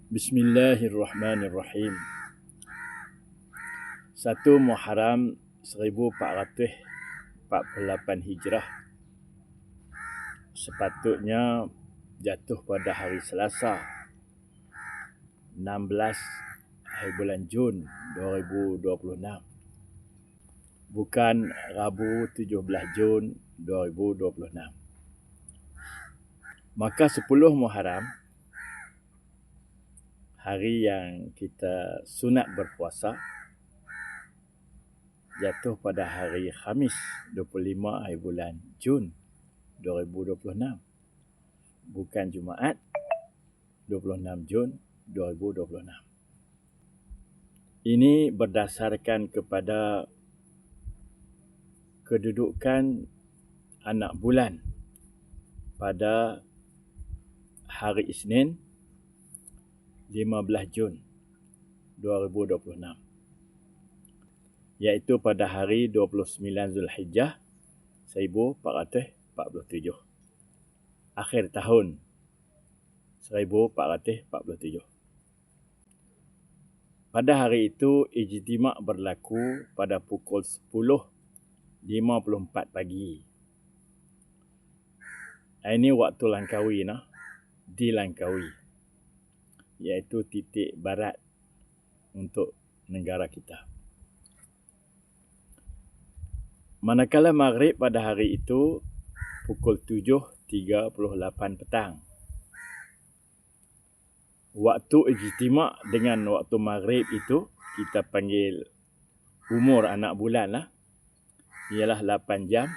Bismillahirrahmanirrahim. 1 Muharram 1448 Hijrah sepatutnya jatuh pada hari Selasa 16 hari bulan Jun 2026, bukan Rabu 17 Jun 2026. Maka 10 Muharram, hari yang kita sunat berpuasa, jatuh pada hari Khamis 25 hari bulan Jun 2026, bukan Jumaat 26 Jun 2026. Ini berdasarkan kepada kedudukan anak bulan pada hari Isnin 15 Jun 2026, iaitu pada hari 29 Zulhijjah 1447, akhir tahun 1447. Pada hari itu, ijtima' berlaku pada pukul 10.54 pagi. Ini waktu Langkawi, di Langkawi, iaitu titik barat untuk negara kita. Manakala maghrib pada hari itu pukul 7.38 petang. Waktu ijtima' dengan waktu maghrib itu kita panggil umur anak bulan ialah 8 jam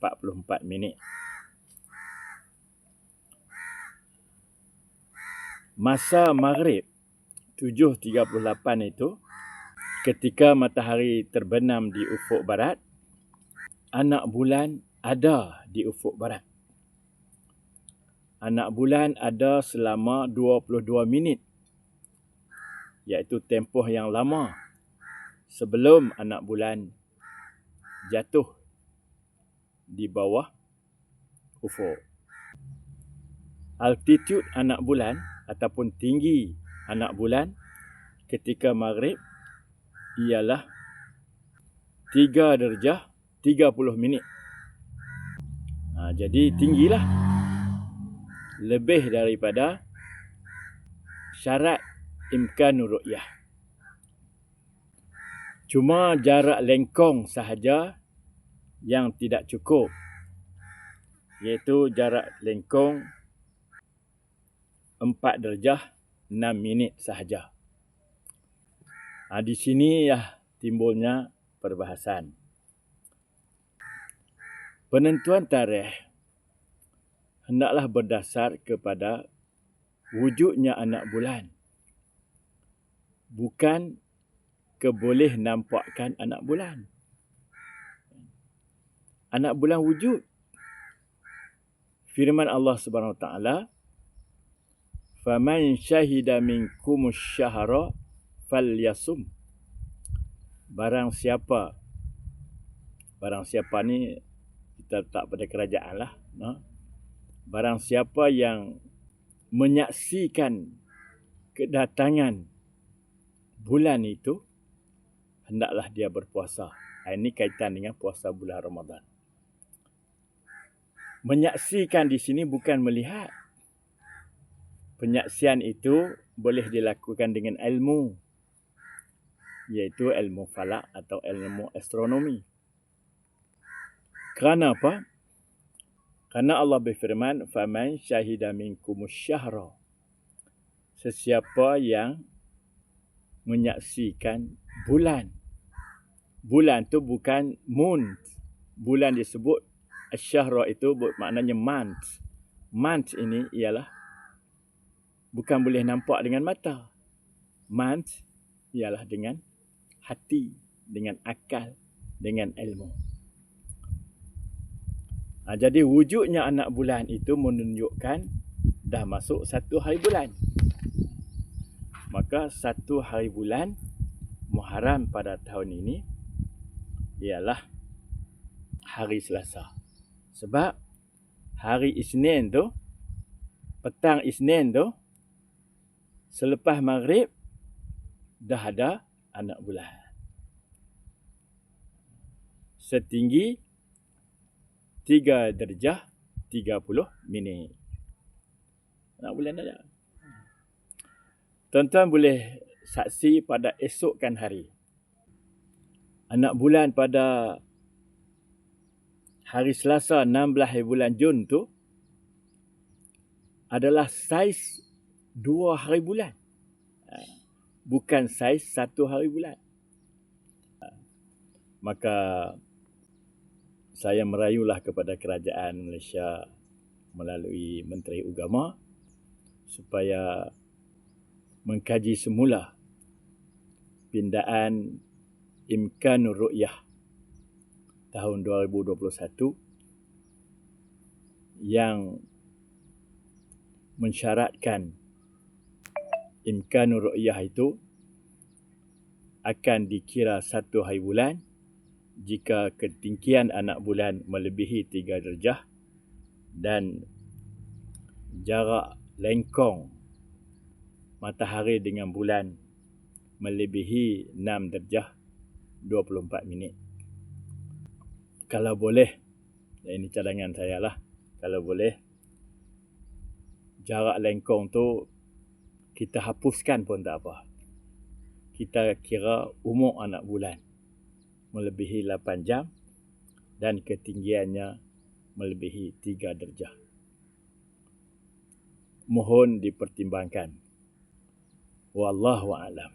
44 minit. Masa maghrib 7.38 itu, ketika matahari terbenam di ufuk barat, anak bulan ada di ufuk barat. Anak bulan ada selama 22 minit, iaitu tempoh yang lama sebelum anak bulan jatuh di bawah ufuk. Altitude anak bulan ataupun tinggi anak bulan ketika maghrib ialah 3 darjah 30 minit. Jadi tinggilah, lebih daripada syarat imkanur ru'yah. Cuma jarak lengkong sahaja yang tidak cukup, iaitu jarak lengkong 4 darjah 6 minit sahaja. Di sini timbulnya perbahasan. Penentuan tarikh hendaklah berdasar kepada wujudnya anak bulan, bukan keboleh nampakkan anak bulan. Anak bulan wujud. Firman Allah Subhanahu Wa Taala, "Faman syahida minkumus syahra falyasum." Barang siapa ni kita letak pada kerajaan barang siapa yang menyaksikan kedatangan bulan itu, hendaklah dia berpuasa. Ini kaitan dengan puasa bulan Ramadan. Menyaksikan di sini bukan melihat. Penyaksian itu boleh dilakukan dengan ilmu, iaitu ilmu falak atau ilmu astronomi. Kerana apa? Kerana Allah berfirman, "Faman syahida minkumus syahra." Sesiapa yang menyaksikan bulan. Bulan tu bukan moon. Bulan disebut asyahra, itu maknanya month. Month ini ialah bukan boleh nampak dengan mata. Month ialah dengan hati, dengan akal, dengan ilmu. Jadi wujudnya anak bulan itu menunjukkan dah masuk 1 hari bulan. Maka 1 hari bulan Muharram pada tahun ini ialah hari Selasa. Sebab hari Isnin tu, petang Isnin tu, Selepas maghrib, dah ada anak bulan. Setinggi 3 darjah 30 minit. Anak bulan ada. Tuan-tuan boleh saksi pada esokkan hari. Anak bulan pada hari Selasa 16 bulan Jun tu adalah saiz 2 hari bulan. Bukan saiz 1 hari bulan. Maka saya merayulah kepada kerajaan Malaysia melalui Menteri Agama supaya mengkaji semula pindaan Imkanur Ru'yah tahun 2021 yang mensyaratkan Imkanur Ru'yah itu akan dikira 1 hari bulan jika ketinggian anak bulan melebihi 3 darjah dan jarak lengkong matahari dengan bulan melebihi 6 darjah 24 minit. Kalau boleh, ini cadangan saya lah, kalau boleh jarak lengkong tu kita hapuskan pun tak apa. Kita kira umur anak bulan melebihi 8 jam dan ketinggiannya melebihi 3 darjah. Mohon dipertimbangkan. Wallahu a'lam.